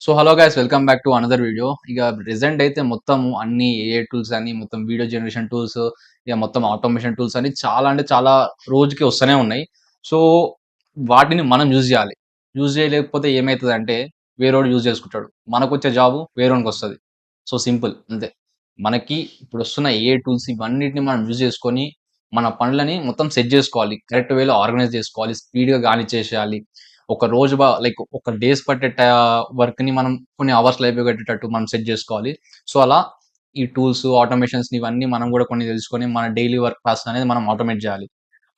So hello guys welcome back to another video. ఇక present అయితే మొత్తం అన్ని ఏఐ టూల్స్ అని మొత్తం వీడియో జనరేషన్ టూల్స్, ఇక మొత్తం ఆటోమేషన్ టూల్స్ అని చాలా అంటే చాలా రోజుకి వస్తూనే ఉన్నాయి. సో వాటిని మనం యూజ్ చేయాలి. యూజ్ చేయలేకపోతే ఏమైతదంటే వేరేవాడు యూజ్ చేసుకుంటాడు. మనకొచ్చే జాబు వేరేవానికొస్తది. సో సింపుల్ అంతే. మనకి ఇప్పుడొస్తున్న ఏఐ టూల్స్ ఇవన్నిటిని మనం యూజ్ చేసుకొని మన పనులని మొత్తం సెట్ చేసుకోవాలి. కరెక్ట్ వేలో ఆర్గనైజ్ చేసుకోవాలి. స్పీడ్‌గా గానిచ్చేసేయాలి. ఒక రోజు లైక్ ఒక డేస్ పట్టే వర్క్‌ని మనం కొన్ని అవర్స్‌లో అయిపోగొట్టేటట్టు మనం సెట్ జేసుకోవాలి. సో, అలా ఈ టూల్స్, ఆటోమేషన్స్‌ని ఇవన్నీ మనం గూడా కొన్ని తెలుసుకొని మన డైలీ వర్క్ ప్రాసెస్ అనేది మనం ఆటోమేట్ జేయాలి.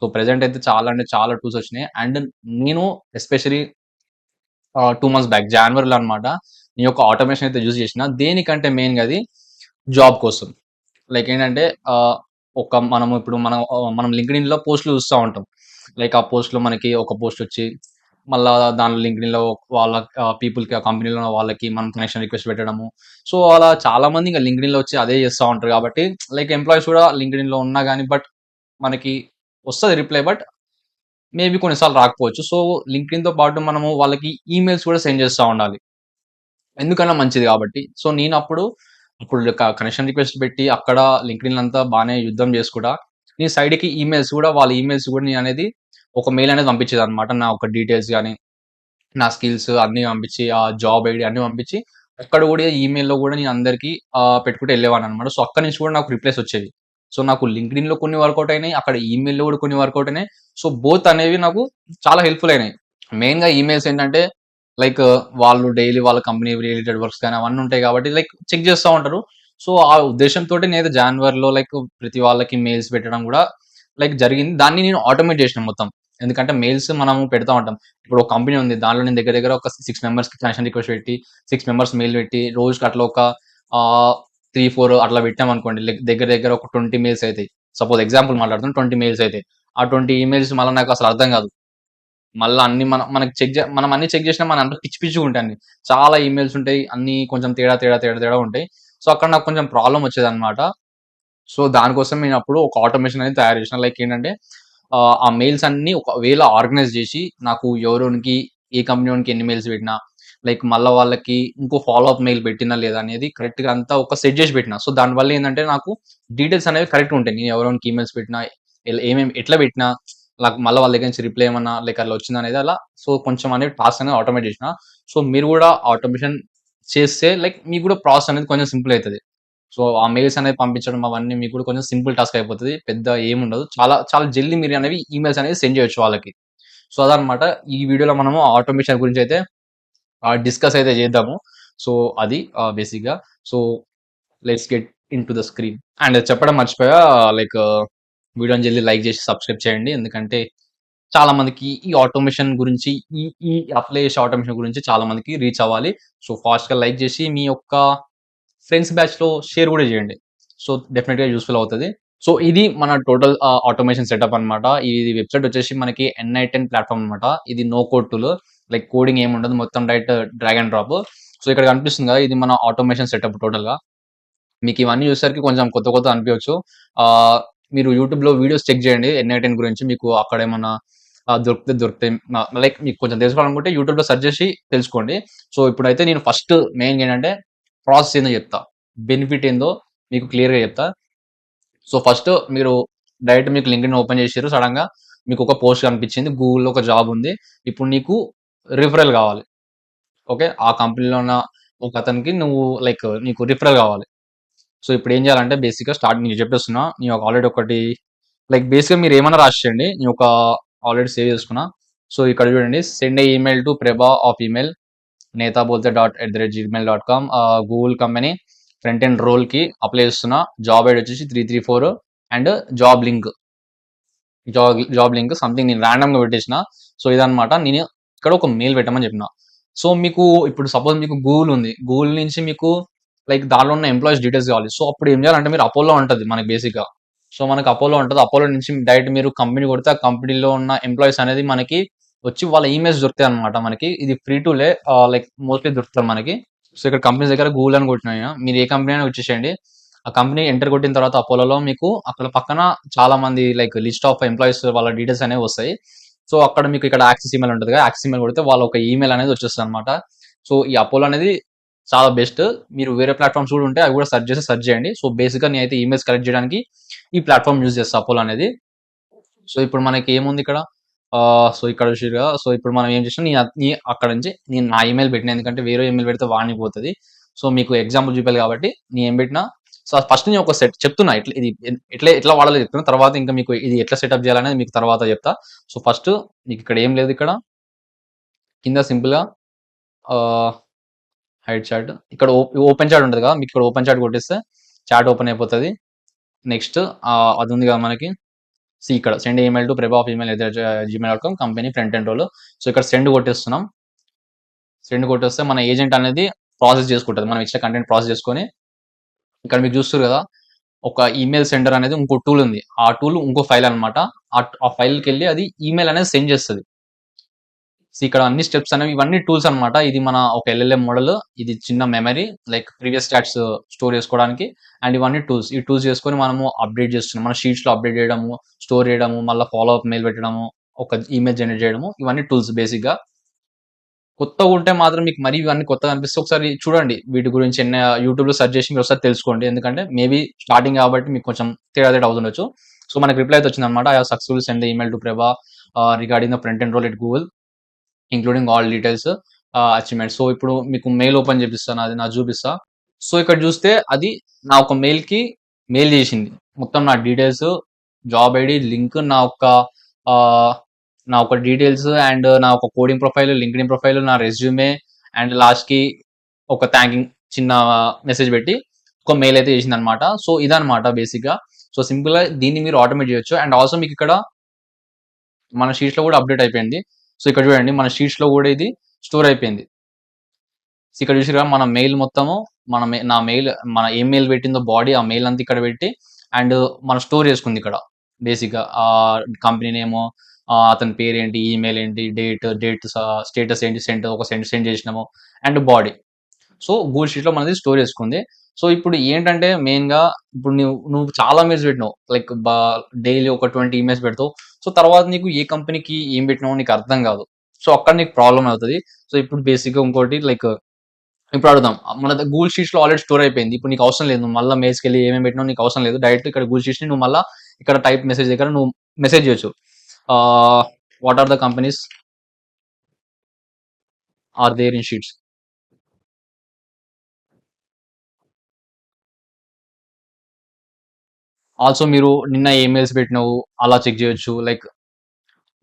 సో, ప్రెజెంట్ అయితే చాలా అంటే చాలా టూల్స్ వచ్చినాయి. అండ్ నేను ఎస్పెషల్లీ 2 మంత్స్ బ్యాక్ జాన్వరిలో అన్నమాట. ఈ యొక్క ఆటోమేషన్ అయితే యూజ్ చేసిన. దేనికంటే మెయిన్‌గా అది జాబ్ కోసం. లైక్ ఏంటంటే మనము ఇప్పుడు మనం లింక్డ్ఇన్‌లో పోస్ట్‌లు చూస్తా ఉంటాం. లైక్ ఆ పోస్ట్‌లో మనకి ఒక పోస్ట్ వచ్చి మళ్ళా దానిలో లింక్డ్ఇన్‌లో వాళ్ళ పీపుల్‌కి ఆ కంపెనీలో ఉన్న వాళ్ళకి మనం కనెక్షన్ రిక్వెస్ట్ పెట్టడము. సో, అలా చాలామంది ఇంక లింక్డ్ఇన్‌లో వచ్చి అదే చేస్తా ఉంటారు కాబట్టి లైక్ ఎంప్లాయీస్ కూడా లింక్డ్ఇన్‌లో ఉన్నా గాని మనకి వస్తది రిప్లై. మేబీ కొన్నిసార్లు రాకపోవచ్చు. సో, లింక్డ్ఇన్‌తో పాటు మనము వాళ్ళకి ఈమెయిల్స్ కూడా సెండ్ చేస్తా ఉండాలి. ఎందుకన్నా మంచిది కాబట్టి. సో, అప్పుడు కనెక్షన్ రిక్వెస్ట్ పెట్టి అక్కడ లింక్డ్ఇన్ అంతా బానే యుద్ధం చేసుకుంటా, నేను సైడ్‌కి ఈమెయిల్స్ గూడా వాళ్ళ ఈమెయిల్స్ గూడా నేననేది ఒక మెయిల్ అనేది పంపించేదన్నమాట. నా యొక్క డీటెయిల్స్ గాని, నా స్కిల్స్ అన్నీ పంపించి, ఆ జాబ్ ఐడీ అన్నీ పంపించి, అక్కడ గూడా ఈమెయిల్‌లో గూడా నేను అందరికి పెట్టుకుంటూ ఎళ్ళేవాడినన్నమాట. సో, అక్కడి నుంచి కూడా నాకు రిప్లైస్ వచ్చేవి. సో, నాకు లింక్డ్ఇన్‌లో కొన్ని వర్కౌట్ అయినాయి. అక్కడ ఈమెయిల్‌లో గూడా కొన్ని వర్కౌట్ అయినాయి. సో, బోత్ అనేవి నాకు చాలా హెల్ప్‌ఫుల్ అయినాయి. మెయిన్‌గా ఈమెయిల్స్ ఏంటంటే లైక్ వాళ్ళు డైలీ వాళ్ళ కంపెనీ రిలేటెడ్ వర్క్స్ గాని అవన్నీ ఉంటాయి కాబట్టి లైక్ చెక్ చేస్తా ఉంటారు. సో, ఆ ఉద్దేశంతోటి నేను జాన్వరిలో లైక్ ప్రతి వాళ్ళకి మెయిల్స్ పెట్టడం గూడా లైక్ జరిగింది. దాన్ని నేను ఆటోమేట్ చేసినా మొత్తం. ఎందుకంటే మెయిల్స్ మనము పెడతా ఉంటాం. ఇప్పుడు ఒక కంపెనీ ఉంది. దానిలో నేను దగ్గర దగ్గర ఒక 6 మెంబర్స్‌కి కనెక్షన్ రిక్వెస్ట్ పెట్టి, 6 మెంబర్స్ మెయిల్ పెట్టి, రోజుకి అట్లా ఒక 3, 4 అట్లా పెట్టామనుకోండి. దగ్గర దగ్గర ఒక 20 మెయిల్స్ అయితాయి. సపోజ్ ఎగ్జాంపుల్ మాట్లాడుతున్నా 20 మెయిల్స్ అయితాయి. ఆ 20 ఈమెయిల్స్ మళ్ళా నాకు అసలు అర్థం కాదు. మళ్ళా అన్ని మనకి మనం అన్ని చెక్ చేసినా మన అంతా పిచ్చి పిచ్చిగా ఉంటాయి అన్ని. చాలా ఈమెయిల్స్ ఉంటాయి. అన్నీ కొంచెం తేడా ఉంటాయి. సో, అక్కడ నాకు కొంచెం ప్రాబ్లమ్ వచ్చేదన్నమాట. సో, దానికోసం నేనప్పుడు ఒక ఆటోమేషన్ అనేది తయారు చేసిన. లైక్ ఏంటంటే ఆ మెయిల్స్ అన్నీ ఒక వేలో ఆర్గనైజ్ చేసి నాకు ఎవరెవనికి ఏ కంపెనీవోనికి ఎన్ని మెయిల్స్ పెట్టినా, లైక్ మళ్ళా వాళ్ళకి ఇంకో ఫాలో అప్ మెయిల్ పెట్టినా లేదా అనేది కరెక్ట్‌గా అంతా ఒక సెట్ చేసి పెట్టినా. సో, దానివల్ల ఏందంటే నాకు డీటెయిల్స్ అనేవి కరెక్ట్‌గా ఉంటాయి. నేను ఎవరెవరికి ఈమెయిల్స్ పెట్టినా, ఏమేమి ఎట్లా పెట్టినా, నాకు మళ్ళా వాళ్ళ దగ్గర నుంచి రిప్లై ఏమన్నా లైక్ అట్లా వచ్చిందనేది అలా సో, కొంచెం అనేది టాస్క్ అనేది ఆటోమేట్ చేసిన. సో, మీరు కూడా ఆటోమేషన్ చేస్తే లైక్ మీకు కూడా ప్రాసెస్ అనేది కొంచెం సింపుల్ అయితది. సో, ఆ మెయిల్స్ అనేవి పంపించడం అవన్నీ మీకు కూడా కొంచెం సింపుల్ టాస్క్ అయిపోతది. పెద్ద ఏముండదు. చాలా చాలా జల్దీ మీరు అనేవి ఈమెయిల్స్ అనేవి సెండ్ చేయొచ్చు వాళ్ళకి. సో, అదనమాట. ఈ వీడియోలో మనము ఆటోమేషన్ గురించయితే డిస్కస్ అయితే చేద్దాము. సో, అది బేసిక్‌గా. So, let's get into the screen. And చెప్పడం మర్చిపోయా లైక్ వీడియోని జల్దీ లైక్ చేసి సబ్స్క్రైబ్ చేయండి. ఎందుకంటే చాలా మందికి ఈ ఆటోమేషన్ గురించి ఈ ఈ అప్లై చేసే ఆటోమేషన్ గురించి చాలా మందికి రీచ్ అవ్వాలి. సో, ఫాస్ట్‌గా లైక్ చేసి మీ యొక్క ఫ్రెండ్స్ బ్యాచ్‌లో షేర్ గూడా జేయండి. సో, డెఫినెట్‌గా యూజ్‌ఫుల్ అవుతది. సో, ఇది మన టోటల్ ఆటోమేషన్ సెటప్ అన్నమాట. ఇది వెబ్‌సైట్ వచ్చేసి మనకి N9 ప్లాట్‌ఫార్మ్ అన్నమాట. ఇది no code tool. Like coding ఏమి ఉండదు. మొత్తం direct drag and drop. So, ఇక్కడ కనిపిస్తుంది గదా! ఇది మన ఆటోమేషన్ సెటప్ టోటల్‌గా. మీకు ఇవన్నీ చూసేసరికి కొంచెం కొత్త అనిపియొచ్చు. ఆహ్, మీరు యూట్యూబ్‌లో వీడియోస్ చెక్ జేయండి N9 గురించి. మీకు అక్కడేమన్నా దొరుకుతాయి. లైక్ మీకు కొంచెం తెలుసుకోవాలనుకుంటే యూట్యూబ్‌లో సెర్చ్ చేసి తెలుసుకోండి. సో, ఇప్పుడైతే నేను ఫస్ట్ మెయిన్‌గా ఏంటంటే ప్రాసెస్ ఏందో చెప్తా. బెనిఫిట్ ఏందో మీకు క్లియర్‌గా చెప్తా. సో, ఫస్ట్ మీరు డైరెక్ట్ మీకు లింక్డ్ఇన్ ఓపెన్ చేసిర్రు సడెన్‌గా మీకొక పోస్ట్ కనిపించింది. గూగుల్‌లో ఒక జాబ్ ఉంది. ఇప్పుడు నీకు రిఫరల్ కావాలి. ఓకే. ఆ కంపెనీలో ఉన్న ఒకతనికి నువ్వు లైక్ నీకు రిఫరల్ కావాలి. సో, ఇప్పుడేం చేయాలంటే బేసిక్‌గా నీకు చెప్పేస్తున్నా. నేను ఆల్రెడీ ఒకటి లైక్ బేసిక్‌గా మీరేమన్నా రాసేయండి. నేను ఒక ఆల్రెడీ సేవ్ చేసుకున్నా. సో, ఇక్కడ చూడండి send a email to Prabha of email netabolte@gmail.com Google company front end రోల్‌కి అప్లై చేస్తున్నా. జాబ్ ఐడీ వచ్చేసి 334 and job link. Job link something నేను రాండమ్‌గా పెట్టేసిన. సో, ఇదన్నమాట. నేను ఇక్కడ ఒక మెయిల్ పెట్టమని చెప్పిన. సో, మీకు ఇప్పుడు సపోజ్ మీకు గూగుల్ ఉంది. గూగుల్ నుంచి మీకు లైక్ దానిలో ఉన్న ఎంప్లాయీస్ డీటెయిల్స్ కావాలి. సో, అప్పుడు ఏం చేయాలంటే మీరు అపోలో ఉంటది మనకి బేసిక్‌గా. సో, మనకు అపోలో ఉంటది. అపోలో నుంచి డైరెక్ట్ మీరు కంపెనీ కొడితే ఆ కంపెనీలో ఉన్న ఎంప్లాయీస్ అనేది మనకి వచ్చి వాళ్ళ ఈమెయిల్స్ దొరుకుతాయన్నమాట మనకి. ఇది ఫ్రీ టూలే లైక్ మోస్ట్‌లీ దొరుకుతారు మనకి. సో, ఇక్కడ కంపెనీస్ దగ్గర గూగుల్ అని కొట్టినా నేను. మీరు ఏ కంపెనీ అయినా వచ్చేసేయండి. ఆ కంపెనీ ఎంటర్ కొట్టిన తర్వాత అపోలోలో మీకు అక్కడ పక్కన చాలా మంది లైక్ లిస్ట్ ఆఫ్ ఎంప్లాయీస్ వాళ్ళ డీటెయిల్స్ అనేవి వస్తాయి. సో, అక్కడ మీకు ఇక్కడ యాక్సెస్ ఈమెయిల్ ఉంటది కదా! యాక్సెస్ ఈమెయిల్ కొడితే వాళ్ళ ఒక ఈమెయిల్ అనేది వచ్చేస్తదన్నమాట. సో ఈ అపోలో అనేది చాలా బెస్ట్. మీరు వేరే ప్లాట్‌ఫార్మ్స్ కూడా ఉంటాయి. అవి కూడా సెర్చ్ చేయండి. సో బేసిక్‌గా నేనైతే ఈమెయిల్స్ కలెక్ట్ చేయడానికి ఈ ప్లాట్‌ఫార్మ్ యూజ్ చేస్తా అపోలో అనేది. సో ఇప్పుడు మనకి ఏముంది ఇక్కడ సో ఇక్కడ చూసిర్రుగా. సో ఇప్పుడు మనం ఏం చేసినాం అక్కడ నుంచి నేను నా ఈమెయిల్ పెట్టినా. ఎందుకంటే వేరే ఈమెయిల్ పెడితే వానికి పోతది. సో మీకు ఎగ్జాంపుల్ చూపియాలి కాబట్టి నేను ఏం పెట్టినా, సో ఫస్ట్ నేను ఒక సెట్ చెప్తున్నా. ఇట్లా ఇది ఎట్లా వాడాలో చెప్తున్నా. తర్వాత ఇంకా మీకు ఇది ఎట్లా సెటప్ చేయాలనేది మీకు తర్వాత చెప్తా. సో ఫస్ట్ మీకు ఇక్కడ ఏం లేదు ఇక్కడ. కింద సింపుల్‌గా ఆహ్, హైడ్ చాట్ ఇక్కడ ఓపెన్ చాట్ ఉంటది కదా! మీకు ఇక్కడ ఓపెన్ చాట్ కొట్టేస్తే చాట్ ఓపెన్ అయిపోతది. నెక్స్ట్ అది ఉంది కదా మనకి. ఇక్కడ సెండ్ ఈమెయిల్ టు ప్రభా@gmail.com company front end role. So ఇక్కడ సెండ్ కొట్టేస్తున్నాం. సెండ్ కొట్టేస్తే మన ఏజెంట్ అనేది ప్రాసెస్ చేసుకుంటది. మనం ఇచ్చిన కంటెంట్ ప్రాసెస్ చేసుకొని ఇక్కడ మీకు చూస్తుర్రు కదా! ఒక ఈమెయిల్ సెండర్ అనేది ఇంకో టూల్ ఉంది. ఆ టూల్ ఇంకో ఫైల్ అన్నమాట. ఆ ఫైల్‌కెళ్ళి అది ఈమెయిల్ అనేది సెండ్ చేస్తది. సో ఇక్కడ అన్ని స్టెప్స్ అనేవి ఇవన్నీ టూల్స్ అన్నమాట. ఇది మన ఒక ఎల్ఎల్ఎం మోడల్. ఇది చిన్న memory like previous chats store చేసుకోవడానికి. అండ్ ఇవన్నీ టూల్స్. ఈ టూల్స్ చేసుకొని మనము అప్డేట్ చేస్తున్నాం. మన షీట్స్‌లో అప్డేట్ చేయడము, స్టోర్ చేయడము, మళ్ళా ఫాలో అప్ మెయిల్ పెట్టడము, ఒక ఈమెయిల్ జనరేట్ చేయడము. ఇవన్నీ టూల్స్ బేసిక్‌గా. కొత్తగుంటే మాత్రం మీకు మరీ ఇవన్నీ కొత్తగా అనిపిస్తే ఒకసారి చూడండి. వీటి గురించి యూట్యూబ్‌లో సెర్చ్ చేసి మీరొకసారి తెలుసుకోండి. ఎందుకంటే మేబీ స్టార్టింగ్ కాబట్టి మీకు కొంచెం తేడా అవుతుండొచ్చు. సో మనకు రిప్లై అయితే వచ్చిందన్నమాట. I have successfully send the email to Prabha regarding the front end role at Google including all details achievements. So ఇప్పుడు మీకు మెయిల్ ఓపెన్ చేపిస్తా నాది చూపిస్తా. సో ఇక్కడ చూస్తే అది నా ఒక మెయిల్‌కి మెయిల్ చేసింది. మొత్తం నా డీటెయిల్స్, జాబ్ ఐడీ, లింక్ ఆహ్, నా ఒక డీటెయిల్స్ అండ్ నా ఒక కోడింగ్ ప్రొఫైల్, లింక్డ్ఇన్ ప్రొఫైల్, నా రెజ్యూమే అండ్ లాస్ట్‌కి ఒక థాంకింగ్ చిన్న మెసేజ్ పెట్టి ఒక మెయిల్ అయితే చేసిందన్నమాట. సో ఇదన్నమాట బేసిక్‌గా. సో సింపుల్‌గా దీన్ని మీరు ఆటోమేట్ చేయొచ్చు. అండ్ ఆల్సో మీకిక్కడ మన షీట్స్‌లో కూడా అప్డేట్ అయిపోయింది. సో ఇక్కడ చూడండి మన షీట్స్‌లో కూడా ఇది స్టోర్ అయిపోయింది. సో ఇక్కడ చూసిర్రా మన మెయిల్ మొత్తము నా మెయిల్ మన ఏ మెయిల్ పెట్టిందో బాడీ ఆ మెయిల్ అంతా ఇక్కడ పెట్టి అండ్ మనం స్టోర్ చేసుకుంది ఇక్కడ బేసిక్‌గా. కంపెనీ నేము, అతని పేరేంటి, ఈమెయిల్ ఏంటి, డేట్ స్టేటస్ ఏంటి, సెండ్ చేసినాము అండ్ బాడీ. సో గూగుల్ షీట్‌లో మనది స్టోర్ చేసుకుంది. సో ఇప్పుడు ఏంటంటే మెయిన్‌గా ఇప్పుడు నువ్వు చాలా మెయిల్స్ పెట్టినావు. లైక్ డైలీ ఒక 20 ఈమెయిల్స్ పెడతావు. సో తర్వాత నీకు ఏ కంపెనీకి ఏం పెట్టినావో నీకు అర్థం కాదు. సో అక్కడ నీకు ప్రాబ్లమ్ అవుతది. సో ఇప్పుడు బేసిక్‌గా ఇంకోటి లైక్ ఇప్పుడు అడుగుదాం. గూగుల్ షీట్స్‌లో ఆల్రెడీ స్టోర్ అయిపోయింది. ఇప్పుడు నీకు అవసరం లేదు. నువ్వు మళ్ళా మెయిల్స్‌కెళ్ళి ఏమేమి పెట్టినావో నీకు అవసరం లేదు. డైరెక్ట్ ఇక్కడ గూగుల్ షీట్స్‌ని నువ్వు మళ్ళా ఇక్కడ టైప్ మెసేజ్ దగ్గర నువ్వు మెసేజ్ చేయొచ్చు. Ah, what are the companies are there in sheets. Also మీరు నిన్న ఏ మెయిల్స్ పెట్టినావు అలా చెక్ చేయొచ్చు. లైక్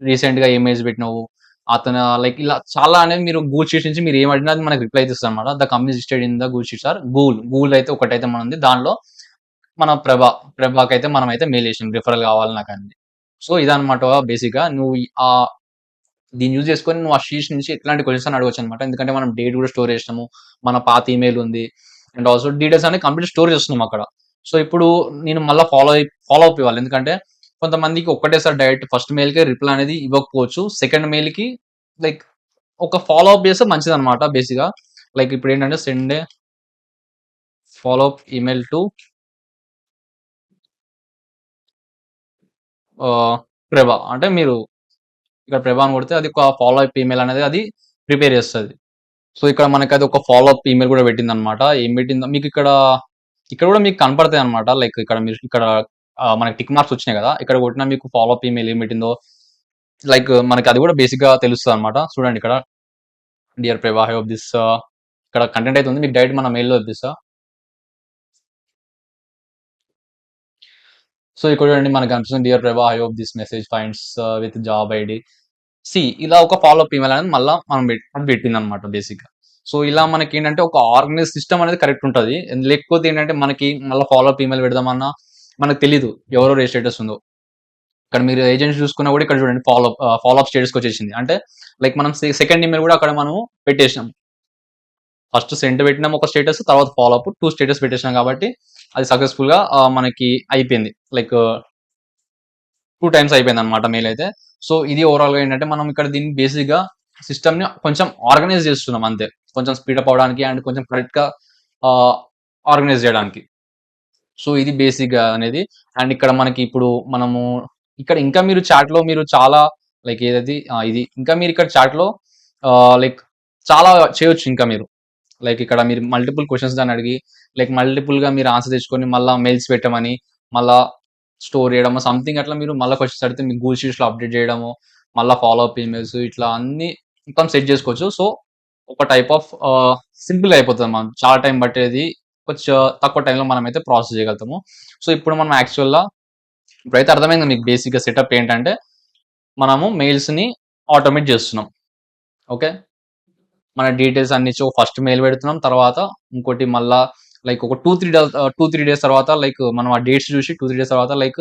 రీసెంట్‌గా ఏ మెయిల్స్ పెట్టినావు. అతను లైక్ ఇలా చాలా అనేది మీరు గూగుల్ షీట్స్ నుంచి మీరు ఏమి అడిగినా అది మనకు రిప్లై అయితే ఇస్తదన్నమాట. The companies listed in the Google sheets are Google అయితే ఒకటైతే మనది. దానిలో మన ప్రభాకైతే మనమైతే మెయిల్ చేసినాం రిఫరల్ కావాలి నాకని. సో ఇదన్నమాట బేసిక్‌గా. నువ్వు దీన్ని యూజ్ చేసుకొని నువ్వు ఆ షీట్స్ నుంచి ఎట్లాంటి క్వెషన్స్ అని అడగొచ్చనమాట. ఎందుకంటే మనం డేట్ కూడా స్టోర్ చేసినాము. మన పాత ఈమెయిల్ ఉంది. అండ్ ఆల్సో డీటెయిల్స్ అన్ని కంప్లీట్ స్టోర్ చేస్తున్నాం అక్కడ. సో ఇప్పుడు నేను మళ్ళా ఫాలో అప్ ఇవ్వాలి. ఎందుకంటే కొంతమందికి ఒక్కటేసారి డైరెక్ట్ ఫస్ట్ మెయిల్‌కే రిప్లై అనేది ఇవ్వకపోవచ్చు. సెకండ్ మెయిల్‌కి లైక్ ఒక ఫాలో అప్ చేస్తే మంచిదన్నమాట బేసిక్‌గా. లైక్ ఇప్పుడేంటంటే send a follow up email to Prabha. అంటే మీరు ఇక్కడ ప్రభ అని కొడితే అది ఒక ఫాలో అప్ ఈమెయిల్ అనేది అది ప్రిపేర్ చేస్తది. సో ఇక్కడ మనకది ఒక ఫాలో అప్ ఈమెయిల్ కూడా పెట్టిందన్నమాట. ఏం పెట్టిందో ఇక్కడ కూడా మీకు కనపడతాయన్నమాట. లైక్ ఇక్కడ మనకి టిక్ మార్క్స్ వచ్చినాయి కదా! ఇక్కడ కొట్టినా మీకు ఫాలో అప్ ఈమెయిల్ ఏం పెట్టిందో లైక్ మనకి అది కూడా బేసిక్‌గా తెలుస్తదన్నమాట. చూడండి ఇక్కడ డియర్ ప్రభా ఐ హోప్ దిస్ ఇక్కడ కంటెంట్ అయితే ఉంది. మీకు డైరెక్ట్ మన మెయిల్‌లో పంపిస్తా. సో ఇక్కడ చూడండి మనకు కనిపిస్తుంది డియర్ ప్రభా I hope this message finds with job ID. ఇలా ఒక ఫాలో అప్ ఈమెయిల్ అనేది మళ్ళా మనం అది పెట్టిందన్నమాట బేసిక్‌గా. సో ఇలా మనకేంటంటే ఒక ఆర్గనైజ్ సిస్టమ్ అనేది కరెక్ట్ ఉంటది. లేకపోతే ఏంటంటే మనకి మళ్ళా ఫాలో అప్ ఈమెయిల్ పెడదామన్నా మనకు తెలీదు. ఎవరెవరు ఏ స్టేటస్ ఉందో. ఇక్కడ మీరు ఏజెంట్స్ చూసుకున్నా కూడా ఇక్కడ చూడండి ఫాలో అప్ స్టేటస్‌కి వచ్చేసింది. అంటే లైక్ మనం సెకండ్ ఈమెయిల్ కూడా అక్కడ మనం పెట్టేసినాం. ఫస్ట్ సెండ్ పెట్టినాం ఒక స్టేటస్. తర్వాత ఫాలో అప్ 2 స్టేటస్ పెట్టేసినాం కాబట్టి అది సక్సెస్‌ఫుల్‌గా మనకి అయిపోయింది. లైక్ 2 టైమ్స్ అయిపోయిందన్నమాట మెయిల్ అయితే. సో ఇది ఓవరాల్‌గా ఏంటంటే మనం ఇక్కడ దీన్ని బేసిక్‌గా సిస్టమ్‌ని కొంచెం ఆర్గనైజ్ చేస్తున్నాం అంతే. కొంచెం స్పీడప్ అవ్వడానికి అండ్ కొంచెం కరెక్ట్‌గా ఆహ్, ఆర్గనైజ్ చేయడానికి. సో ఇది బేసిక్‌గా అనేది. అండ్ ఇక్కడ మనకి ఇప్పుడు మనము ఇక్కడ ఇంకా మీరు చాట్‌లో మీరు చాలా లైక్ ఏదది ఇది ఇంకా మీరు ఇక్కడ చాట్‌లో లైక్ చాలా చేయొచ్చు ఇంకా మీరు. లైక్ ఇక్కడ మీరు మల్టిపుల్ క్వెషన్స్ దాన్ని అడిగి, లైక్ మల్టిపుల్‌గా మీరు ఆన్సర్ తెచ్చుకొని మళ్ళా మెయిల్స్ పెట్టమని, మళ్ళా స్టోర్ చేయడము సంథింగ్ అట్లా మీరు మళ్ళా క్వెషన్స్ అడిగితే మీకు గూగుల్ షీట్స్‌లో అప్డేట్ చేయడము, మళ్ళా ఫాలో అప్ ఈమెయిల్స్ ఇట్లా అన్నీ మొత్తం సెట్ చేసుకోవచ్చు. సో, ఒక టైప్ ఆఫ్ సింపుల్‌గా అయిపోతది మనం. చాలా టైం పట్టేది కొంచెం తక్కువ టైంలో మనమైతే ప్రాసెస్ చేయగలుగుతాము. సో, ఇప్పుడు మనం యాక్చువల్‌గా ఇప్పుడైతే అర్థమైంది మీకు బేసిక్‌గా సెటప్ ఏంటంటే, మనము మెయిల్స్‌ని ఆటోమేట్ చేస్తున్నాం. ఓకే. మన డీటెయిల్స్ అన్ని ఇచ్చి ఫస్ట్ మెయిల్ పెడుతున్నాం. తర్వాత ఇంకోటి మళ్ళా లైక్ ఒక 2, 3 డేస్ తర్వాత లైక్ మనం ఆ డేట్స్ చూసి 2, 3 డేస్ తర్వాత లైక్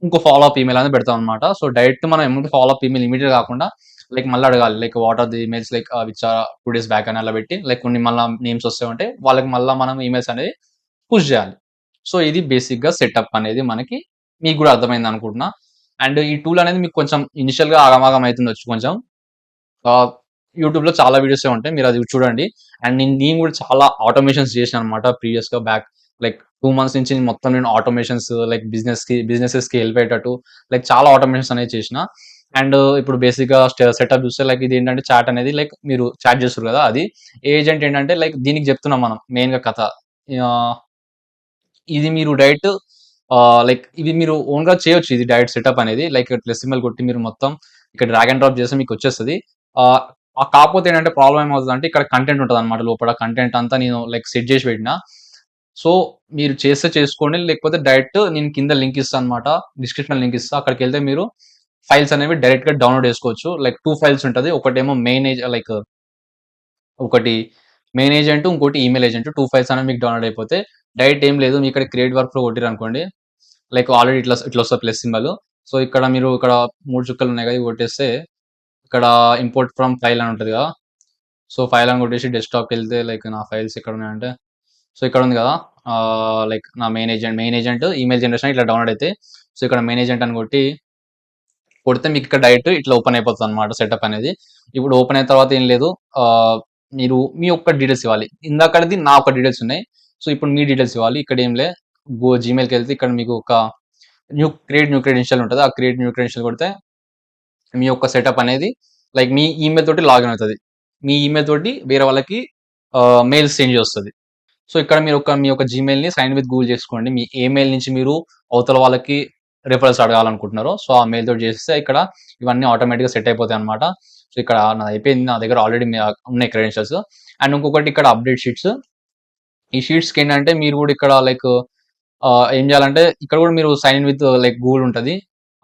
ఇంకో ఫాలో అప్ ఈమెయిల్ అనేది పెడతాం అనమాట. సో డైరెక్ట్ మనం ఎమ్మటే ఫాలో అప్ ఈమెయిల్ ఇమ్మీడియేట్ కాకుండా లైక్ మళ్ళీ అడగాలి. Like what are the emails like which are 2 days back అని అలా పెట్టి లైక్ కొన్ని మళ్ళా నేమ్స్ వస్తాయంటే వాళ్ళకి మళ్ళా మనం ఈమెయిల్స్ అనేది పుష్ చేయాలి. సో ఇది బేసిక్‌గా సెటప్ అనేది మనకి మీకు కూడా అర్థమైంది అనుకుంటున్నా. అండ్ ఈ టూల్ అనేది మీకు కొంచెం ఇనిషియల్‌గా ఆగమాగం అయితుండొచ్చు కొంచెం. ఆహ్, యూట్యూబ్‌లో చాలా వీడియోసే ఉంటాయి. మీరది చూడండి. అండ్ నేను గూడా చాలా ఆటోమేషన్స్ చేశాననమాట ప్రీవియస్‌గా బ్యాక్ లైక్ 2 మంత్స్ నుంచి మొత్తం నేను ఆటోమేషన్స్ లైక్ బిజినెసెస్‌కి హెల్ప్ అయ్యేటట్టు లైక్ చాలా ఆటోమేషన్స్ అనేవి చేసిన. అండ్ ఇప్పుడు బేసిక్‌గా సెటప్ చూస్తే లైక్ ఇదేంటంటే చాట్ అనేది లైక్ మీరు చాట్ చేస్తుర్రు కదా! అది ఏజెంట్ ఏంటంటే లైక్ దీనికి చెప్తున్నాం మనం మెయిన్‌గా కథ. ఆహ్, ఇది మీరు డైరెక్ట్ లైక్ ఇది మీరు ఓన్‌గా చేయొచ్చు ఇది డైరెక్ట్ సెటప్ అనేది. లైక్ ఇట్లా సింబల్ కొట్టి మీరు మొత్తం ఇక్కడ డ్రాగ్ అండ్ డ్రాప్ చేస్తే మీకొచ్చేస్తది. ఆహ్, కాకపోతే ఏంటంటే ప్రాబ్లమ్ ఏమవుతదంటే ఇక్కడ కంటెంట్ ఉంటదనమాట లోపల. కంటెంట్ అంతా నేను లైక్ సెట్ చేసి పెట్టినా. సో, మీరు చేస్తే చేసుకోండి. లేకపోతే డైరెక్ట్ నేను కింద లింక్ ఇస్తా అనమాట. డిస్క్రిప్షన్ లింక్ ఇస్తా. అక్కడికెళ్తే మీరు ఫైల్స్ అనేవి డైరెక్ట్‌గా డౌన్‌లోడ్ చేసుకోవచ్చు. లైక్ 2 ఫైల్స్ ఉంటది. ఒకటేమో లైక్ ఒకటి మెయిన్ ఏజెంట్, ఇంకోటి ఈమెయిల్ ఏజెంట్ 2 ఫైల్స్ అనేవి మీకు డౌన్‌లోడ్ అయిపోతే డైరెక్ట్ ఏం లేదు. మీ ఇక్కడ క్రియేట్ వర్క్ ఫ్లో కొట్టిరనుకోండి లైక్ ఆల్రెడీ ఇట్లా వస్తది ప్లస్ సింబల్. సో, ఇక్కడ మీరు ఇక్కడ 3 చుక్కలు ఉన్నాయి కదా! ఇవి కొట్టేస్తే ఇక్కడ ఇంపోర్ట్ ఫ్రమ్ ఫైల్ అని ఉంటది కదా! సో, ఫైల్ అని కొట్టేసి డెస్క్‌టాప్‌కెళ్తే లైక్ నా ఫైల్స్ ఎక్కడున్నాయంటే సో, ఇక్కడ ఉంది కదా! లైక్ నా మెయిన్ ఏజెంట్ ఈమెయిల్ జనరేషన్ ఇట్లా డౌన్‌లోడ్ అయితాయి. సో, ఇక్కడ మెయిన్ ఏజెంట్ అని కొడితే మీకు ఇక్కడ డైరెక్ట్ ఇట్లా ఓపెన్ అయిపోతదనమాట సెటప్ అనేది. ఇప్పుడు ఓపెన్ అయిన తర్వాత ఏం లేదు. మీరు మీ యొక్క డీటెయిల్స్ ఇవ్వాలి. ఇందాకడిది నా యొక్క డీటెయిల్స్ ఉన్నాయి. సో, ఇప్పుడు మీ డీటెయిల్స్ ఇవ్వాలి. ఇక్కడ ఏం లే జీమెయిల్‌కెళ్తే ఇక్కడ మీకు ఒక క్రియేట్ న్యూ క్రెడెన్షియల్ ఉంటది. ఆ క్రియేట్ న్యూ క్రెడెన్షియల్ కొడితే మీ యొక్క సెటప్ అనేది లైక్ మీ ఈమెయిల్ తోటి లాగిన్ అవుతది. మీ ఈమెయిల్ తోటి వేరే వాళ్ళకి మెయిల్స్ సెండ్ చేస్తది. సో, ఇక్కడ మీరు మీ యొక్క జీమెయిల్‌ని సైన్ విత్ గూగుల్ చేసుకోండి. మీ ఏ మెయిల్ నుంచి మీరు అవతల వాళ్ళకి రిఫరల్స్ అడగాలనుకుంటున్నారో, సో, ఆ మెయిల్ తోటి చేసేస్తే ఇక్కడ ఇవన్నీ ఆటోమేటిక్‌గా సెట్ అయిపోతాయన్నమాట. సో, ఇక్కడ నాదయిపోయింది. నా దగ్గర ఆల్రెడీ ఉన్నాయి క్రెడెన్షియల్స్. అండ్ ఇంకొకటి ఇక్కడ అప్డేట్ షీట్స్. ఈ షీట్స్‌కేంటంటే మీరు గూడా ఇక్కడ లైక్ ఏం చేయాలంటే ఇక్కడ కూడా మీరు sign in with like Google ఉంటది.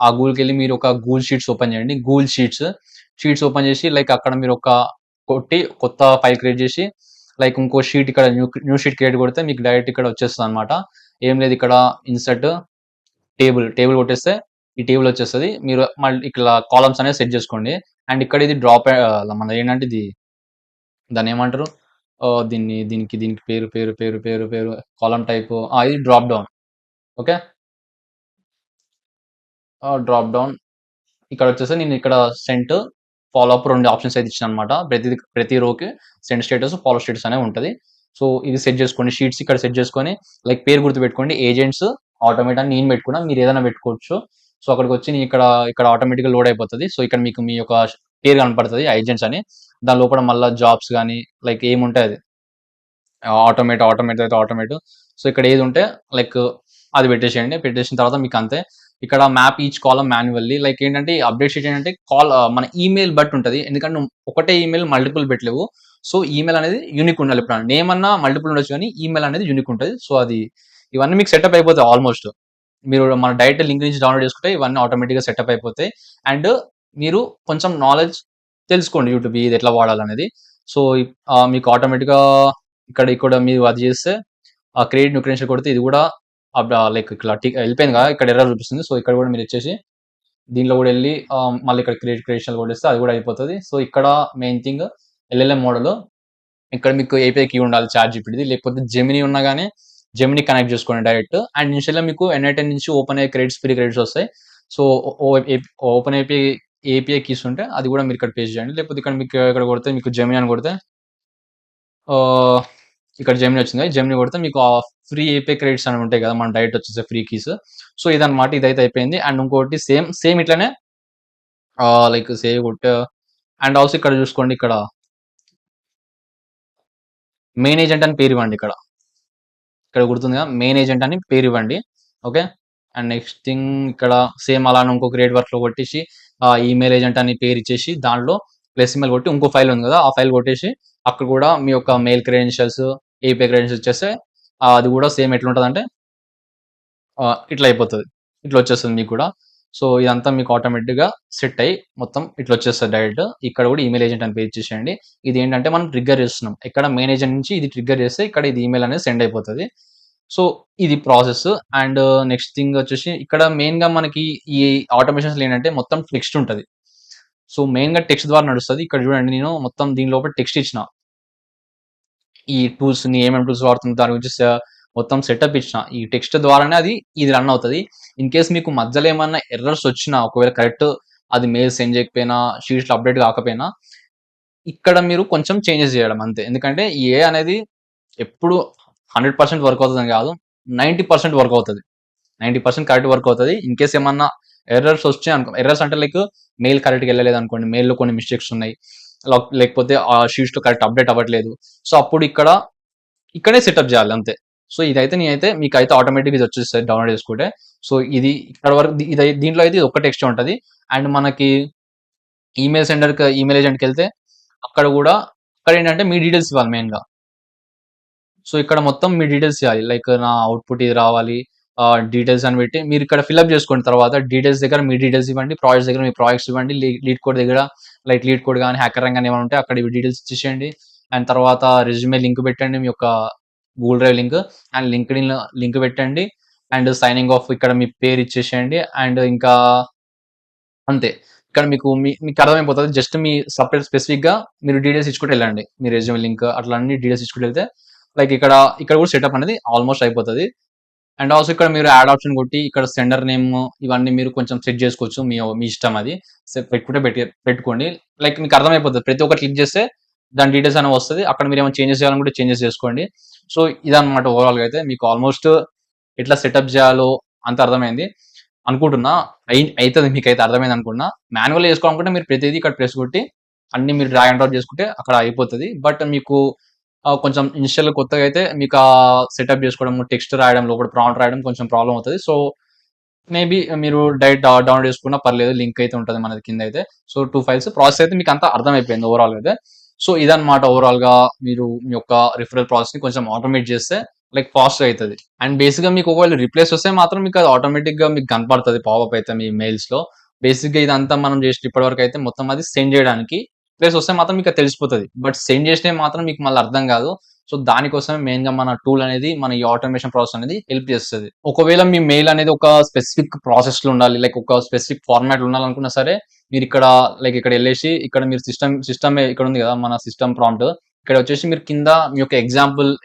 ఆ గూగుల్‌కెళ్ళి మీరు ఒక గూగుల్ షీట్స్ ఓపెన్ చేయండి. గూగుల్ షీట్స్ ఓపెన్ చేసి లైక్ అక్కడ మీరు కొట్టి కొత్త ఫైల్ క్రియేట్ చేసి లైక్ ఇంకో షీట్ ఇక్కడ న్యూ షీట్ క్రియేట్ కొడితే మీకు డైరెక్ట్ ఇక్కడ వచ్చేస్తదనమాట. ఏం లేదు ఇక్కడ ఇన్సర్ట్ టేబుల్ కొట్టేస్తే ఈ టేబుల్ వచ్చేస్తది. మీరు మళ్ళీ ఇట్లా కాలమ్స్ అనేవి సెట్ చేసుకోండి. అండ్ ఇక్కడ ఇది మనదేంటంటే ఇది దాన్నేమంటారు? దీనికి పేరు కాలమ్ టైప్ ఇది drop down. Okay. Drop down ఇక్కడొచ్చేసి నేను ఇక్కడ సెంట్, ఫాలో అప్ 2 ఆప్షన్స్ అయితే ఇచ్చాననమాట. ప్రతి రోకి సెండ్ స్టేటస్, ఫాలో స్టేటస్ అనేవి ఉంటది. సో, ఇది సెట్ చేసుకోండి. షీట్స్ ఇక్కడ సెట్ చేసుకొని లైక్ పేరు గుర్తుపెట్టుకోండి. ఏజెంట్స్ ఆటోమేట్ అని నేను పెట్టుకున్నా. మీరేదైనా పెట్టుకోవచ్చు. సో, అక్కడికొచ్చి నేను ఇక్కడ ఆటోమేటిక్‌గా లోడ్ అయిపోతది. సో, ఇక్కడ మీకు మీ యొక్క పేరు కనపడతది ఏజెంట్స్ అని. దాని లోపల మళ్ళా జాబ్స్ గాని లైక్ ఏముంటే అది. ఆటోమేట్. సో, ఇక్కడ ఏదుంటే లైక్ అది పెట్టేసేయండి. పెట్టేసిన తర్వాత మీకంతే. ఇక్కడ map each column manually like ఏంటంటే అప్డేట్ షీట్ ఏంటంటే మన ఈమెయిల్ బట్టి ఉంటది. ఎందుకంటే నువ్వు ఒకటే ఈమెయిల్ మల్టిపుల్ పెట్టలేవు. సో, ఈమెయిల్ అనేది యూనిక్ ఉండాలి. ఇప్పుడు నేమ్ అన్నా మల్టిపుల్ ఉండొచ్చు గానీ ఈమెయిల్ అనేది యూనిక్ ఉంటది. సో, ఇవన్నీ మీకు సెటప్ అయిపోతాయి ఆల్‌మోస్ట్. మీరు మన డైరెక్ట్ లింక్ నుంచి డౌన్‌లోడ్ చేసుకుంటే ఇవన్నీ ఆటోమేటిక్‌గా సెటప్ అయిపోతాయి. అండ్ మీరు కొంచెం నాలెడ్జ్ తెలుసుకోండి యూట్యూబ్ ఇది ఎట్లా వాడాలనేది. సో, మీకు ఆటోమేటిక్‌గా ఇక్కడ మీరు అది చేస్తే క్రియేట్ న్యూ క్రెడెన్షియల్ కొడితే ఇది కూడా లైక్ ఇట్లా వెళ్ళిపోయింది కదా! ఇక్కడ ఎర్రర్ చూపిస్తుంది. సో, ఇక్కడ కూడా మీరిచ్చేసి దీంట్లో కూడా ఎళ్లి మళ్ళీ ఇక్కడ క్రియేట్ క్రెడెన్షియల్ కొట్టేస్తే అది కూడా అయిపోతది. సో, ఇక్కడ మెయిన్ థింగ్ ఎల్ఎల్ఎం మోడల్ ఇక్కడ మీకు ఏపీఐ కీ ఉండాలి చాట్‌జీపీటీది. లేకపోతే జెమినీ ఉన్నా గాని జెమినీ కనెక్ట్ చేసుకోండి డైరెక్ట్. అండ్ ఇనిషియల్‌గా మీకు ఎన్ఐ10 నుంచి ఓపెన్ అయ్యే ఫ్రీ క్రెడిట్స్ వస్తాయి. సో, ఓపెన్ ఏపీఐ కీస్ ఉంటే అది కూడా మీరు ఇక్కడ పేస్ట్ చేయండి. లేకపోతే ఇక్కడ కొడితే మీకు జెమినీ అని కొడితే ఆహ్, ఇక్కడ జెమినీ వచ్చింది. జెమినీ కొడితే మీకు ఫ్రీ ఏపీఐ క్రెడిట్స్ అని ఉంటాయి కదా! మన డైరెక్ట్ వచ్చేసే ఫ్రీ కీస్. సో, ఇదన్నమాట. ఇదైతే అయిపోయింది. అండ్ ఇంకోటి సేమ్ ఇట్లనే లైక్ సేవ్ కొట్టా అండ్ ఆల్సో ఇక్కడ చూసుకోండి ఇక్కడ మెయిన్ ఏజెంట్ అని పేరు ఇవ్వండి ఇక్కడ. ఇక్కడ గుర్తుందిగా మెయిన్ ఏజెంట్ అని పేరు ఇవ్వండి. ఓకే. అండ్ నెక్స్ట్ థింగ్ ఇక్కడ సేమ్ అలానే ఇంకో క్రియేట్ వర్క్‌లో కొట్టేసి ఈమెయిల్ ఏజెంట్ అని పేరు ఇచ్చేసి దాంట్లో ప్లస్ సింబల్ కొట్టి ఇంకో ఫైల్ ఉంది కదా! ఆ ఫైల్ కొట్టేసి అక్కడ కూడా మీ యొక్క మెయిల్ క్రెడెన్షియల్స్, ఏపీఐ క్రెడెన్షియల్స్ ఇచ్చేస్తే అది కూడా సేమ్ ఎట్లుంటదంటే ఇట్లా అయిపోతది. ఇట్లా వచ్చేస్తుంది మీకు కూడా. సో, ఇదంతా మీకు ఆటోమేటిక్‌గా సెట్ అయ్యి మొత్తం ఇట్లా వచ్చేస్తది డైరెక్ట్. ఇక్కడ కూడా ఈమెయిల్ ఏజెంట్ అని పేరు ఇచ్చేసేయండి. ఇదేంటంటే మనం ట్రిగ్గర్ చేస్తున్నాం. ఇక్కడ మెయిన్ ఏజెంట్ నుంచి ఇది ట్రిగ్గర్ చేస్తే ఇక్కడ ఇది ఈమెయిల్ అనేది సెండ్ అయిపోతది. సో, ఇది ప్రాసెస్. అండ్ నెక్స్ట్ థింగ్ వచ్చేసి ఇక్కడ మెయిన్‌గా మనకి ఈ ఆటోమేషన్స్‌లో ఏంటంటే మొత్తం టెక్స్ట్ ఉంటది. సో, మెయిన్‌గా టెక్స్ట్ ద్వారా నడుస్తది. ఇక్కడ చూడండి నేను మొత్తం దీని లోపల టెక్స్ట్ ఇచ్చిన. ఈ టూల్స్‌ని ఏమేం టూల్స్ వాడుతుంది దాని గురించి మొత్తం సెటప్ ఇచ్చిన. ఈ టెక్స్ట్ ద్వారానే ఇది రన్ అవుతది. ఇన్ కేస్ మీకు మధ్యలో ఏమన్నా ఎర్రర్స్ వచ్చినా ఒకవేళ కరెక్ట్ అది మెయిల్ సెండ్ చేయకపోయినా, షీట్స్‌లో అప్డేట్ కాకపోయినా, ఇక్కడ మీరు కొంచెం చేంజెస్ చేయడం అంతే. ఎందుకంటే ఈ ఏఐ అనేది ఎప్పుడు 100% వర్క్ అవుతదని కాదు. 90% వర్క్ అవుతది. 90% కరెక్ట్ వర్క్ అవుతది. ఇన్ కేస్ ఏమన్నా ఎర్రర్స్ వచ్చాయనుకో ఎర్రర్స్ అంటే లైక్ మెయిల్ కరెక్ట్‌గా ఎళ్ళలేదనుకోండి. మెయిల్‌లో కొన్ని మిస్టేక్స్ ఉన్నాయి. లేకపోతే ఆ షీట్స్‌లో కరెక్ట్ అప్డేట్ అవ్వట్లేదు. సో, అప్పుడు ఇక్కడే సెటప్ చేయాలి అంతే. సో, ఇదైతే నేనైతే మీకైతే ఆటోమేటిక్‌గా ఇది వచ్చేస్తది డౌన్‌లోడ్ చేసుకుంటే. సో, ఇది ఇక్కడ వరకు దీంట్లో అయితే ఇది ఒక్క టెక్స్టే ఉంటది. అండ్ మనకి ఈమెయిల్ ఏజెంట్‌కెళ్తే అక్కడ గూడా అక్కడేంటంటే మీ డీటెయిల్స్ ఇవ్వాలి మెయిన్‌గా. సో, ఇక్కడ మొత్తం మీ డీటెయిల్స్ ఇయ్యాలి. లైక్ నా అవుట్‌పుట్ ఇది రావాలి. డీటెయిల్స్ అని పెట్టి మీరిక్కడ ఫిలప్ చేసుకున్న తర్వాత డీటెయిల్స్ దగ్గర మీ డీటెయిల్స్ ఇవ్వండి. ప్రాజెక్ట్స్ దగ్గర మీ ప్రాజెక్ట్స్ ఇవ్వండి. లీడ్ కోడ్ దగ్గర లైక్ లీడ్ కోడ్ గాని, హ్యాకర్ ర్యాంక్ గాని ఏమైనా ఉంటే అక్కడ ఇవి డీటెయిల్స్ ఇచ్చేసేయండి. అండ్ తర్వాత రెజ్యూమే లింక్ పెట్టండి. మీ యొక్క Google drive link and LinkedIn link పెట్టండి. అండ్ సైనింగ్ ఆఫ్ ఇక్కడ మీ పేరు ఇచ్చేసేయండి. అండ్ ఇంకా అంతే. ఇక్కడ మీకు అర్థమైపోతది. జస్ట్ మీ స్పెసిఫిక్‌గా మీరు డీటెయిల్స్ ఇచ్చుకుంటూ ఎళ్ళండి. మీ రెజ్యూమే లింక్ అట్లా అన్ని డీటెయిల్స్ ఇచ్చుకుంటూ ఎళ్తే లైక్ ఇక్కడ కూడా సెటప్ అనేది ఆల్‌మోస్ట్ అయిపోతది. అండ్ ఆల్సో ఇక్కడ మీరు యాడ్ ఆప్షన్ కొట్టి ఇక్కడ సెండర్ నేమ్ ఇవన్నీ మీరు కొంచెం సెట్ చేసుకోవచ్చు. మీ ఇష్టం అది. పెట్టుకుంటే పెట్టుకోండి. లైక్ మీకు అర్థమైపోతది. ప్రతి ఒక్కటి క్లిక్ చేస్తే దాని డీటెయిల్స్ అనేవి వస్తది. అక్కడ మీరేమైనా చేంజెస్ చేయాలనుకుంటే చేంజెస్ చేసుకోండి. సో, ఇదన్నమాట ఓవరాల్‌గా అయితే మీకు ఆల్‌మోస్ట్ ఎట్లా సెటప్ చేయాలో అంతా అర్థమైంది అనుకుంటున్నా. అయితది మీకైతే అర్థమైంది అనుకుంటున్నా. మాన్యువల్‌గా చేసుకోవాలనుకుంటే మీరు ప్రతిదీ ఇక్కడ ప్రెస్ కొట్టి అన్నీ మీరు డ్రాగ్ అండ్ డ్రాప్ చేసుకుంటే అక్కడ అయిపోతది. బట్ మీకు కొంచెం ఇనిషియల్‌గా కొత్తగా అయితే మీకు సెటప్ చేసుకోవడం, టెక్స్ట్ రాయడం, లోపల ప్రాంప్ట్ రాయడం కొంచెం ప్రాబ్లమ్ అవుతది. సో, మేబీ మీరు డైరెక్ట్ డౌన్‌లోడ్ చేసుకున్నా పర్లేదు. లింక్ అయితే ఉంటది మనది కిందైతే. సో, 2 ఫైల్స్ ప్రాసెస్ అయితే మీకంతా అర్థమైపోయింది ఓవరాల్‌గా అయితే. సో, ఇదన్నమాట ఓవరాల్‌గా మీరు మీ యొక్క రిఫరల్ ప్రాసెస్‌ని కొంచెం ఆటోమేట్ చేస్తే లైక్ ఫాస్ట్‌గా అయితది. అండ్ బేసిక్‌గా మీకు ఒకవేళ రిప్లేస్ వస్తే మాత్రం మీకు అది ఆటోమేటిక్‌గా మీకు కనపడతది పాపప్ అయితే మీ మెయిల్స్‌లో. బేసిక్‌గా ఇదంతా మనం చేసిన ఇప్పటివరకు అయితే మొత్తం అది సెండ్ చేయడానికి. రిప్లేస్ వస్తే మాత్రం మీకది తెలిసిపోతది. బట్ సెండ్ చేసినవి మాత్రం మీకు మళ్ళీ అర్థం కాదు. సో, దానికోసమే మెయిన్‌గా మన టూల్ అనేది మన ఈ ఆటోమేషన్ ప్రాసెస్ అనేది హెల్ప్ చేస్తది. ఒకవేళ మీ మెయిల్ అనేది ఒక స్పెసిఫిక్ ప్రాసెస్‌లో ఉండాలి. లైక్ ఒక స్పెసిఫిక్ ఫార్మాట్‌లో ఉండాలనుకున్నా సరే, మీరిక్కడ లైక్ ఇక్కడెళ్ళేసి ఇక్కడ మీరు సిస్టమే ఇక్కడ ఉంది కదా! మన సిస్టమ్ ప్రాంప్ట్. ఇక్కడ వచ్చేసి మీరు కింద మీ యొక్క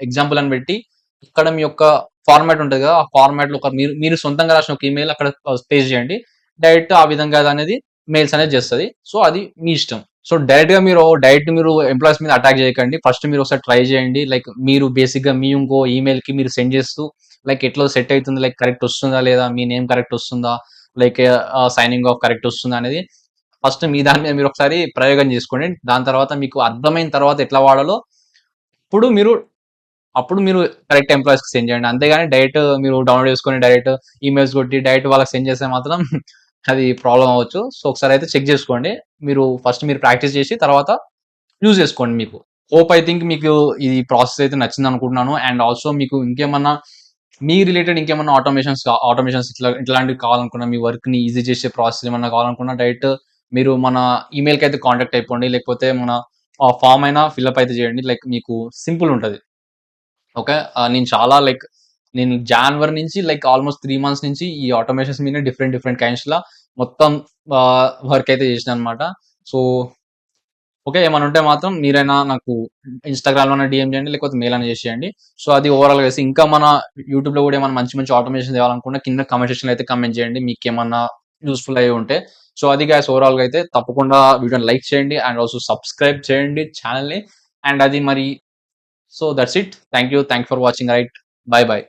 ఎగ్జాంపుల్ అని పెట్టి ఇక్కడ మీ యొక్క ఫార్మాట్ ఉంటది కదా! ఆ ఫార్మాట్‌లో ఒక మీరు సొంతంగా రాసిన ఒక ఈమెయిల్ అక్కడ పేస్ట్ చేయండి. డైరెక్ట్ ఆ విధంగా అదనేది మెయిల్స్ అనేది చేస్తది. సో, అది మీ ఇష్టం. సో, డైరెక్ట్ మీరు ఎంప్లాయీస్ మీద అటాక్ చేయకండి. ఫస్ట్ మీరు ఒకసారి ట్రై చేయండి. లైక్ మీరు బేసిక్‌గా మీ ఇంకో ఈమెయిల్‌కి మీరు సెండ్ చేస్తూ లైక్ ఎట్లా సెట్ అయితుంది, లైక్ కరెక్ట్ వస్తుందా లేదా, మీ నేమ్ కరెక్ట్ వస్తుందా, లైక్ సైనింగ్ ఆఫ్ కరెక్ట్ వస్తుందా అనేది ఫస్ట్ మీ దాని మీద మీరు ఒకసారి ప్రయోగం చేసుకోండి. దాని తర్వాత మీకు అర్థమైన తర్వాత ఎట్లా వాడాలో అప్పుడు మీరు అప్పుడు మీరు కరెక్ట్ ఎంప్లాయీస్‌కి సెండ్ చేయండి. అంతేగాని డైరెక్ట్ మీరు డౌన్‌లోడ్ చేసుకొని డైరెక్ట్ ఈమెయిల్స్ కొట్టి డైరెక్ట్ వాళ్ళకి సెండ్ చేస్తే మాత్రం అది ప్రాబ్లమ్ అవ్వచ్చు. సో, ఒకసారి అయితే చెక్ చేసుకోండి. మీరు ప్రాక్టీస్ చేసి తర్వాత యూజ్ చేసుకోండి మీకు. ఐ థింక్ మీకు ఈ ప్రాసెస్ అయితే నచ్చిందనుకుంటున్నాను. అండ్ ఆల్సో మీకు ఇంకేమన్నా మీ రిలేటెడ్ ఇంకేమన్నా ఆటోమేషన్స్ ఇట్లాంటివి కావాలనుకున్నా, మీ వర్క్‌ని ఈజీ చేసే ప్రాసెస్ ఏమన్నా కావాలనుకున్నా డైరెక్ట్ మీరు మన ఈమెయిల్‌కి అయితే కాంటాక్ట్ అయిపోండి. లేకపోతే మన ఫార్మ్ అయినా ఫిలప్ అయితే చేయండి. లైక్ మీకు సింపుల్ ఉంటది. ఓకే. నేను జాన్వరి నుంచి లైక్ ఆల్‌మోస్ట్ 3 మంత్స్ నుంచి ఈ ఆటోమేషన్స్ మీదనే డిఫరెంట్ డిఫరెంట్ కైండ్స్‌లా మొత్తం వర్క్ అయితే చేసినానన్నమాట. So, okay. ఏమన్నా ఉంటే మాత్రం మీరైనా నాకు ఇన్‌స్టాగ్రామ్‌లోనే డీఎం చేయండి. లేకపోతే మెయిల్ అయినా చేసేయండి. సో, అది ఓవరాల్‌గా ఇంకా మన యూట్యూబ్‌లో కూడా ఏమన్నా మంచి మంచి ఆటోమేషన్ చేయాలనుకున్న కింద కామెంట్ సెక్షన్‌లో అయితే కామెంట్ చేయండి. మీకేమన్నా యూజ్‌ఫుల్ అయ్యి ఉంటే. సో, అది గైస్ ఓవరాల్‌గా అయితే తప్పకుండా వీడియోని లైక్ చేయండి. అండ్ ఆల్సో సబ్స్క్రైబ్ చేయండి ఛానెల్‌ని. అండ్ అది మరి so, that's it. Thank you for watching right. By by.